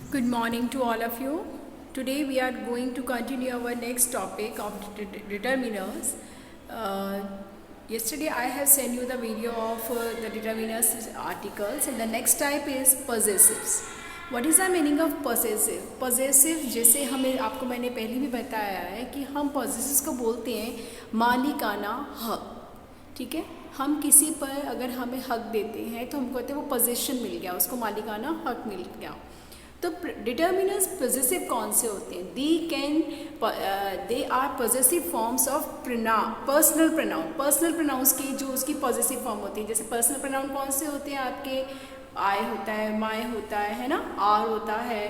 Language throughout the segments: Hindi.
Good morning to all of you. Today we are going to continue our next topic of determiners. Yesterday I have sent you the video of the determiners articles, and the next type is possessives. What is the meaning of possessive? Possessive जैसे हमें आपको मैंने पहले भी बताया है कि हम possessives को बोलते हैं मालिकाना हक. ठीक है, हम किसी पर अगर हमें हक देते हैं तो हम कहते हैं वो पोजेशन मिल गया, उसको मालिकाना हक मिल गया. तो डिटर्मिनर्स पॉजेसिव कौन से होते हैं? They are possessive forms of personal pronoun. Personal pronouns की जो उसकी पॉजेसिव फॉर्म होती है, जैसे पर्सनल प्रोनाउन कौन से होते हैं आपके? आई होता है, माय होता है ना, आर होता है,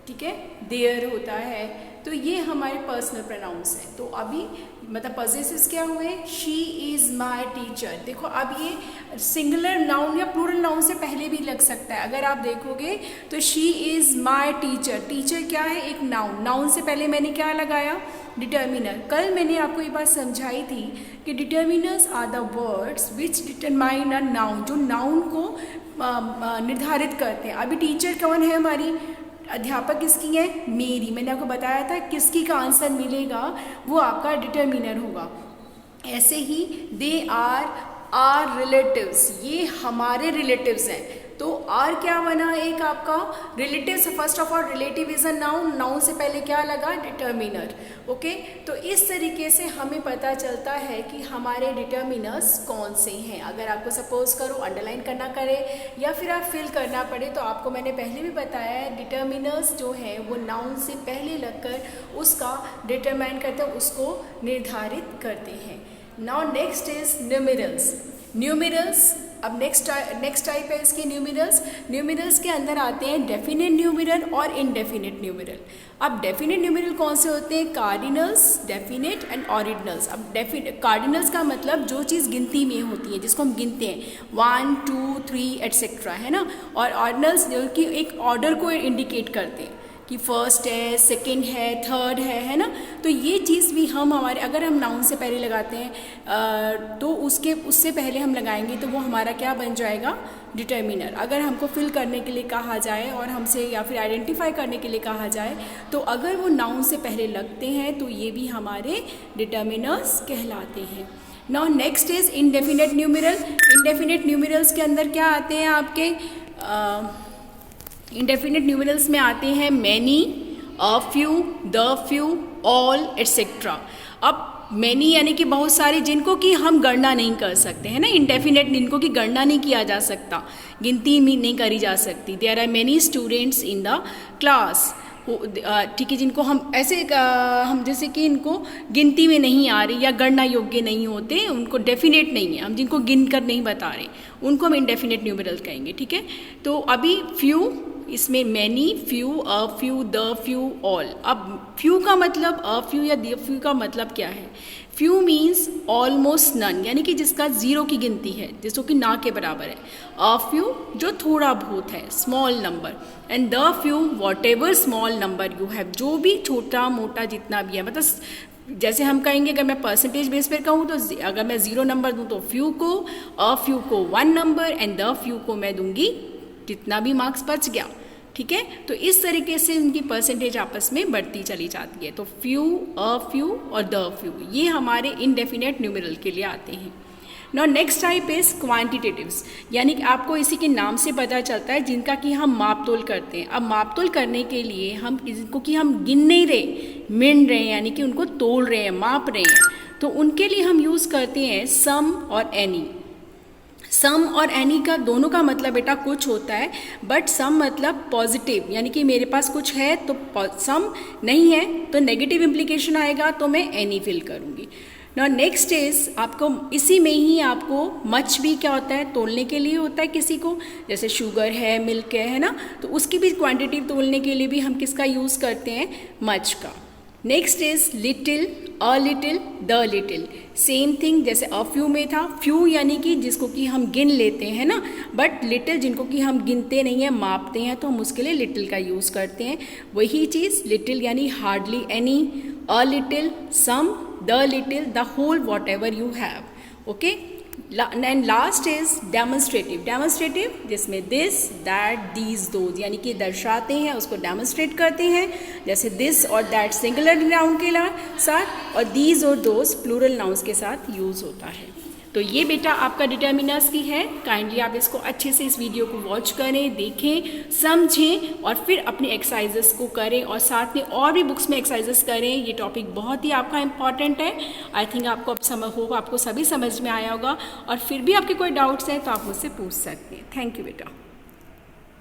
ठीक है, देयर होता है. तो ये हमारे पर्सनल प्रोनाउंस हैं. तो अभी मतलब पॉजेसिव्स क्या हुए? She is my teacher. देखो अब ये सिंगुलर नाउन या प्लूरल नाउन से पहले भी लग सकता है. अगर आप देखोगे तो she is my teacher. Teacher क्या है? एक नाउन. नाउन से पहले मैंने क्या लगाया? डिटर्मिनर. कल मैंने आपको ये बात समझाई थी कि determiners are the words which determine a noun, जो नाउन को निर्धारित करते हैं. अभी टीचर कौन है? हमारी अध्यापक किसकी है? मेरी. मैंने आपको बताया था किसकी का आंसर मिलेगा वो आपका डिटर्मिनर होगा. ऐसे ही दे आर रिलेटिव्स, ये हमारे रिलेटिव्स हैं. तो आर क्या बना? एक आपका relatives. First of all relative is a noun. Noun से पहले क्या लगा? डिटर्मिनर. ओके, तो इस तरीके से हमें पता चलता है कि हमारे डिटर्मिनर्स कौन से हैं. अगर आपको सपोज करो अंडरलाइन करना करे या फिर आप फिल करना पड़े, तो आपको मैंने पहले भी बताया है डिटर्मिनर्स जो है वो नाउन से पहले लगकर उसका डिटरमाइन करते हैं, उसको निर्धारित करते हैं. Now next is numerals. Numerals अब नेक्स्ट टाइप है इसके न्यूमेरल्स. न्यूमेरल्स के अंदर आते हैं डेफिनेट न्यूमेरल और इनडेफिनेट न्यूमेरल. अब डेफिनेट न्यूमेरल कौन से होते हैं? Cardinals, definite and ordinals. अब कार्डिनल्स का मतलब जो चीज़ गिनती में होती है, जिसको हम गिनते हैं 1 2 3 एट्सेट्रा, है ना. और ऑर्डिनल्स जो कि एक ऑर्डर को इंडिकेट करते हैं कि फर्स्ट है, सेकंड है, थर्ड है ना. तो ये चीज़ भी हम हमारे अगर हम नाउन से पहले लगाते हैं तो उससे पहले हम लगाएंगे तो वो हमारा क्या बन जाएगा? डिटर्मिनर. अगर हमको फिल करने के लिए कहा जाए और हमसे या फिर आइडेंटिफाई करने के लिए कहा जाए तो अगर वो नाउन से पहले लगते हैं तो ये भी हमारे डिटर्मिनर्स कहलाते हैं. Now next is indefinite numeral. Indefinite numerals के अंदर क्या आते हैं आपके? इंडेफिनेट न्यूमेरल्स में आते हैं many, a few, the few, all etcetera. अब मैनी यानी कि बहुत सारे, जिनको कि हम गणना नहीं कर सकते हैं ना. इंडेफिनेट जिनको कि गणना नहीं किया जा सकता, गिनती में नहीं करी जा सकती. There are many students in the class. ठीक है, जिनको हम ऐसे हम जैसे कि इनको गिनती में नहीं आ रही या गणना योग्य नहीं होते, उनको डेफिनेट नहीं है, हम जिनको गिन कर नहीं बता रहे, उनको हम इनडेफिनेट न्यूमेरल कहेंगे. ठीक है, तो अभी फ्यू, इसमें many, few, a few, the few, all. अब फ्यू का मतलब, अ फ्यू या द फ्यू का मतलब क्या है? फ्यू मीन्स ऑलमोस्ट नन, यानी कि जिसका जीरो की गिनती है, जिसको कि ना के बराबर है. अ फ्यू जो थोड़ा बहुत है, small number. And the few what ever small number you have, जो भी छोटा मोटा जितना भी है. मतलब जैसे हम कहेंगे, अगर मैं परसेंटेज बेस पर कहूँ तो अगर मैं 0 नंबर दूँ तो फ्यू को, अ फ्यू को 1 नंबर एंड द फ्यू को मैं दूंगी जितना भी मार्क्स बच गया. ठीक है, तो इस तरीके से उनकी परसेंटेज आपस में बढ़ती चली जाती है. तो फ्यू, अ फ्यू और द फ्यू, ये हमारे इनडेफिनेट न्यूमेरल के लिए आते हैं. Now next type is quantitatives, यानी कि आपको इसी के नाम से पता चलता है जिनका कि हम मापतोल करते हैं. अब मापतोल करने के लिए हम जिनको कि हम गिन नहीं रहे, मिन रहे हैं, यानी कि उनको तोल रहे हैं, माप रहे हैं, तो उनके लिए हम यूज़ करते हैं सम और एनी. सम और एनी का दोनों का मतलब बेटा कुछ होता है, बट सम मतलब पॉजिटिव, यानी कि मेरे पास कुछ है तो सम, नहीं है तो नेगेटिव इम्प्लीकेशन आएगा, तो मैं एनी फिल करूँगी. ना नेक्स्ट इज आपको इसी में ही आपको मच भी क्या होता है? तोलने के लिए होता है किसी को, जैसे शुगर है, मिल्क है ना, तो उसकी भी क्वांटिटी तोलने के लिए भी हम किसका यूज़ करते हैं? मच का. Next is little, a little, the little. Same thing जैसे अ फ्यू में था. फ्यू यानी कि जिसको कि हम गिन लेते हैं ना, बट लिटिल जिनको कि हम गिनते नहीं हैं, मापते हैं, तो हम उसके लिए लिटिल का यूज़ करते हैं. वही चीज़ लिटिल यानी hardly any, a little, some, the little, the whole, whatever you have. Okay, and last is demonstrative. Demonstrative जिसमें दिस, दैट, दीज, दोज यानी कि दर्शाते हैं, उसको डेमोन्स्ट्रेट करते हैं, जैसे दिस और दैट सिंगुलर नाउन के साथ और दीज और दोज प्लूरल नाउन्स के साथ यूज़ होता है। तो ये बेटा आपका डिटर्मिनर्स की है। काइंडली आप इसको अच्छे से इस वीडियो को वॉच करें, देखें, समझें और फिर अपने एक्सरसाइजेस को करें और साथ में और भी बुक्स में एक्सरसाइजेस करें। ये टॉपिक बहुत ही आपका इम्पॉर्टेंट है। आई थिंक आपको अब आपको सभी समझ में आया होगा और फिर भी आपके कोई डाउट्स हैं तो आप मुझसे पूछ सकते हैं। थैंक यू बेटा।